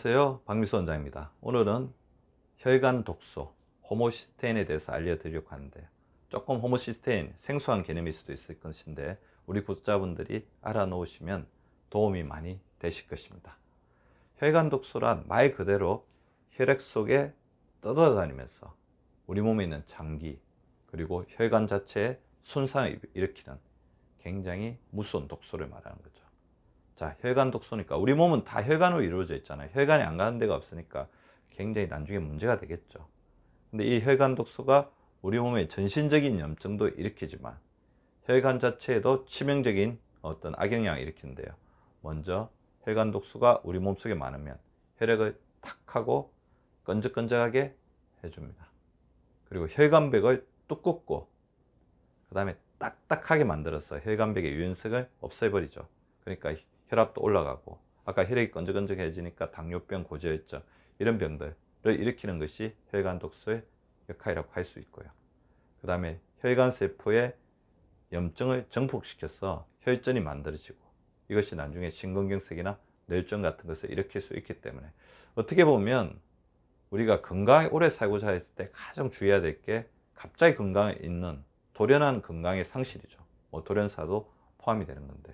안녕하세요. 박미수 원장입니다. 오늘은 혈관 독소, 호모시스테인에 대해서 알려드리려고 하는데요. 조금 호모시스테인 생소한 개념일 수도 있을 것인데 우리 구독자분들이 알아놓으시면 도움이 많이 되실 것입니다. 혈관 독소란 말 그대로 혈액 속에 떠돌아다니면서 우리 몸에 있는 장기 그리고 혈관 자체에 손상을 일으키는 굉장히 무서운 독소를 말하는 거죠. 자, 혈관 독소니까 우리 몸은 다 혈관으로 이루어져 있잖아요. 혈관이 안 가는 데가 없으니까 굉장히 나중에 문제가 되겠죠. 근데 이 혈관 독소가 우리 몸의 전신적인 염증도 일으키지만 혈관 자체에도 치명적인 어떤 악영향을 일으키는데요. 먼저 혈관 독소가 우리 몸속에 많으면 혈액을 탁 하고 끈적끈적하게 해줍니다. 그리고 혈관벽을 두껍고 그 다음에 딱딱하게 만들어서 혈관벽의 유연성을 없애버리죠. 그러니까 혈압도 올라가고 아까 혈액이 건조건조해지니까 당뇨병, 고지혈증 이런 병들을 일으키는 것이 혈관 독소의 역할이라고 할 수 있고요. 그 다음에 혈관 세포의 염증을 증폭시켜서 혈전이 만들어지고 이것이 나중에 심근경색이나 뇌혈증 같은 것을 일으킬 수 있기 때문에 어떻게 보면 우리가 건강하게 오래 살고자 했을 때 가장 주의해야 될 게 갑자기 건강에 있는 돌연한 건강의 상실이죠. 돌연사도 포함이 되는 건데요.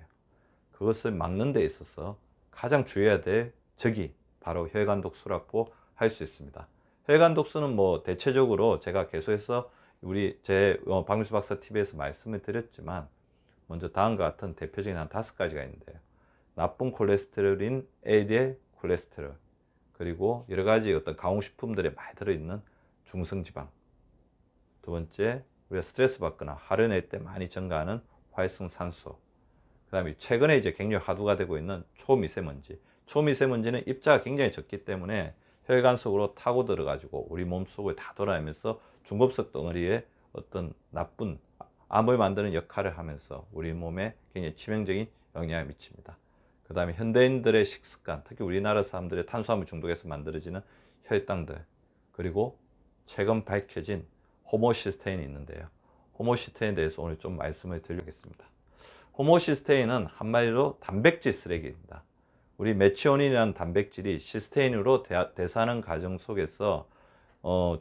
그것을 막는 데 있어서 가장 주의해야 될 적이 바로 혈관 독소라고 할 수 있습니다. 혈관 독소는 대체적으로 제가 계속해서 제 박미수 박사 TV에서 말씀을 드렸지만 먼저 다음과 같은 대표적인 한 5가지가 있는데요. 나쁜 콜레스테롤인 LDL 콜레스테롤, 그리고 여러 가지 어떤 가공식품들에 많이 들어있는 중성지방, 두 번째 우리가 스트레스 받거나 화를 낼 때 많이 증가하는 활성산소, 그 다음에 최근에 이제 굉장히 화두가 되고 있는 초미세먼지. 초미세먼지는 입자가 굉장히 적기 때문에 혈관 속으로 타고 들어가지고 우리 몸 속을 다 돌아다니면서 중금속 덩어리에 어떤 나쁜 암을 만드는 역할을 하면서 우리 몸에 굉장히 치명적인 영향을 미칩니다. 그 다음에 현대인들의 식습관, 특히 우리나라 사람들의 탄수화물 중독에서 만들어지는 혈당들, 그리고 최근 밝혀진 호모시스테인이 있는데요. 호모시스테인에 대해서 오늘 좀 말씀을 드리겠습니다. 호모시스테인은 한마디로 단백질 쓰레기입니다. 우리 메치오닌이라는 단백질이 시스테인으로 대사하는 과정 속에서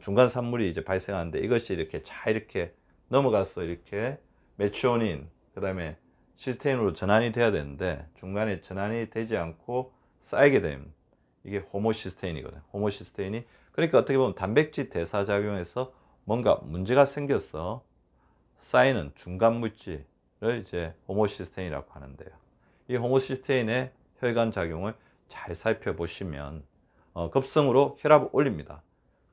중간 산물이 이제 발생하는데 이것이 이렇게 넘어가서 이렇게 메치오닌, 그 다음에 시스테인으로 전환이 돼야 되는데 중간에 전환이 되지 않고 쌓이게 되면 이게 호모시스테인이거든요. 호모시스테인이 그러니까 어떻게 보면 단백질 대사 작용에서 뭔가 문제가 생겨서 쌓이는 중간 물질을 이제 호모시스테인이라고 하는데요. 이 호모시스테인의 혈관 작용을 잘 살펴보시면 급성으로 혈압을 올립니다.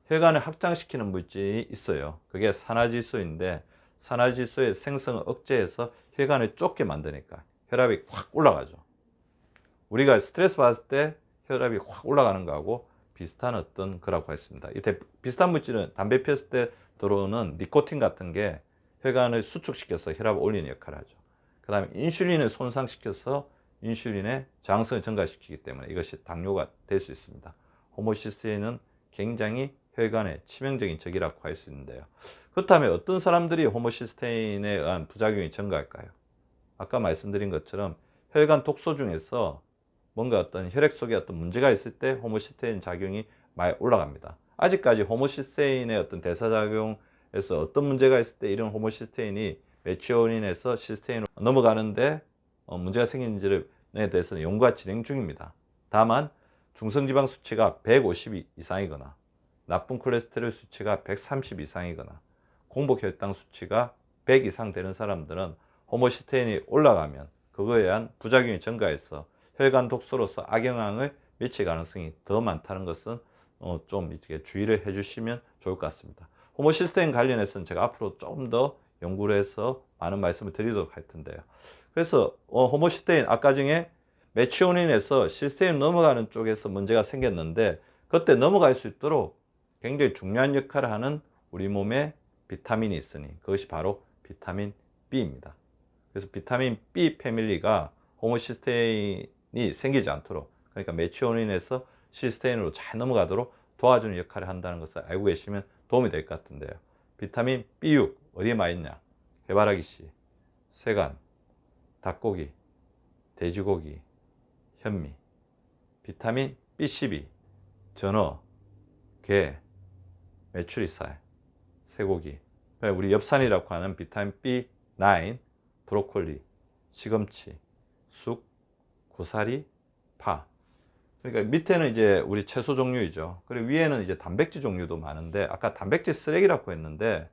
혈관을 확장시키는 물질이 있어요. 그게 산화질소인데 산화질소의 생성을 억제해서 혈관을 좁게 만드니까 혈압이 확 올라가죠. 우리가 스트레스 받을 때 혈압이 확 올라가는 거하고 비슷한 어떤 거라고 했습니다. 이 비슷한 물질은 담배 피웠을 때 들어오는 니코틴 같은 게 혈관을 수축시켜서 혈압을 올리는 역할을 하죠. 그 다음에 인슐린을 손상시켜서 인슐린의 저항성을 증가시키기 때문에 이것이 당뇨가 될 수 있습니다. 호모시스테인은 굉장히 혈관의 치명적인 적이라고 할 수 있는데요. 그렇다면 어떤 사람들이 호모시스테인에 의한 부작용이 증가할까요? 아까 말씀드린 것처럼 혈관 독소 중에서 뭔가 어떤 혈액 속에 어떤 문제가 있을 때 호모시스테인 작용이 많이 올라갑니다. 아직까지 호모시스테인의 어떤 대사작용에서 어떤 문제가 있을 때 이런 호모시스테인이 메치오닌에서 시스테인으로 넘어가는데 문제가 생기는지에 대해서는 연구가 진행 중입니다. 다만 중성지방 수치가 150 이상이거나 나쁜 콜레스테롤 수치가 130 이상이거나 공복혈당 수치가 100 이상 되는 사람들은 호모시스테인이 올라가면 그거에 의한 부작용이 증가해서 혈관 독소로서 악영향을 미칠 가능성이 더 많다는 것은 좀 이렇게 주의를 해주시면 좋을 것 같습니다. 호모시스테인 관련해서는 제가 앞으로 좀 더 연구를 해서 많은 말씀을 드리도록 할 텐데요. 그래서 호모시스테인 아까 중에 메치오닌에서 시스테인 넘어가는 쪽에서 문제가 생겼는데 그때 넘어갈 수 있도록 굉장히 중요한 역할을 하는 우리 몸에 비타민이 있으니 그것이 바로 비타민 B입니다. 그래서 비타민 B 패밀리가 호모시스테인이 생기지 않도록, 그러니까 메치오닌에서 시스테인으로 잘 넘어가도록 도와주는 역할을 한다는 것을 알고 계시면 도움이 될 것 같은데요. 비타민 B6 어디에 많이 있냐? 해바라기 씨, 쇠간, 닭고기, 돼지고기, 현미. 비타민 B12 전어, 게, 메추리살, 쇠고기, 우리 엽산이라고 하는 비타민 B9, 브로콜리, 시금치, 쑥, 고사리, 파. 그러니까 밑에는 이제 우리 채소 종류이죠. 그리고 위에는 이제 단백질 종류도 많은데, 아까 단백질 쓰레기라고 했는데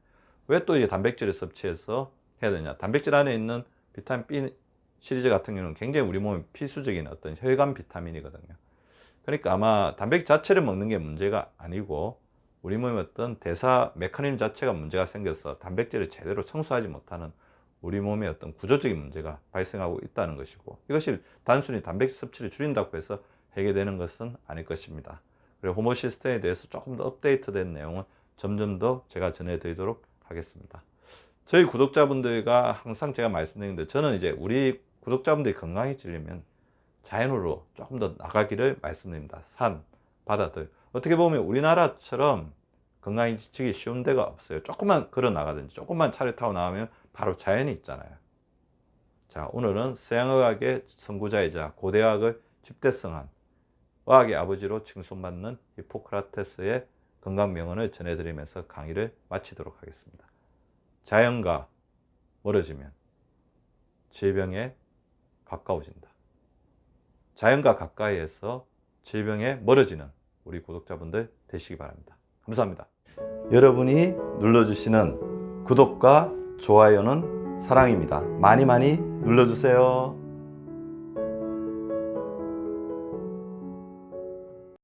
왜 또 이제 단백질을 섭취해서 해야 되냐? 단백질 안에 있는 비타민 B 시리즈 같은 경우는 굉장히 우리 몸에 필수적인 어떤 혈관 비타민이거든요. 그러니까 아마 단백질 자체를 먹는 게 문제가 아니고 우리 몸의 어떤 대사 메커니즘 자체가 문제가 생겨서 단백질을 제대로 청소하지 못하는 우리 몸의 어떤 구조적인 문제가 발생하고 있다는 것이고, 이것이 단순히 단백질 섭취를 줄인다고 해서 해결되는 것은 아닐 것입니다. 그리고 호모시스테인에 대해서 조금 더 업데이트된 내용은 점점 더 제가 전해드리도록 하겠습니다. 저희 구독자분들과 항상 제가 말씀드리는데, 저는 이제 우리 구독자분들이 건강해지려면 자연으로 조금 더 나가기를 말씀드립니다. 산, 바다들. 어떻게 보면 우리나라처럼 건강해지기 쉬운 데가 없어요. 조금만 걸어 나가든지 조금만 차를 타고 나가면 바로 자연이 있잖아요. 자, 오늘은 서양의학의 선구자이자 고대의학을 집대성한 의학의 아버지로 칭송받는 히포크라테스의 건강명언을 전해드리면서 강의를 마치도록 하겠습니다. 자연과 멀어지면 질병에 가까워진다. 자연과 가까이에서 질병에 멀어지는 우리 구독자분들 되시기 바랍니다. 감사합니다. 여러분이 눌러주시는 구독과 좋아요는 사랑입니다. 많이 많이 눌러주세요.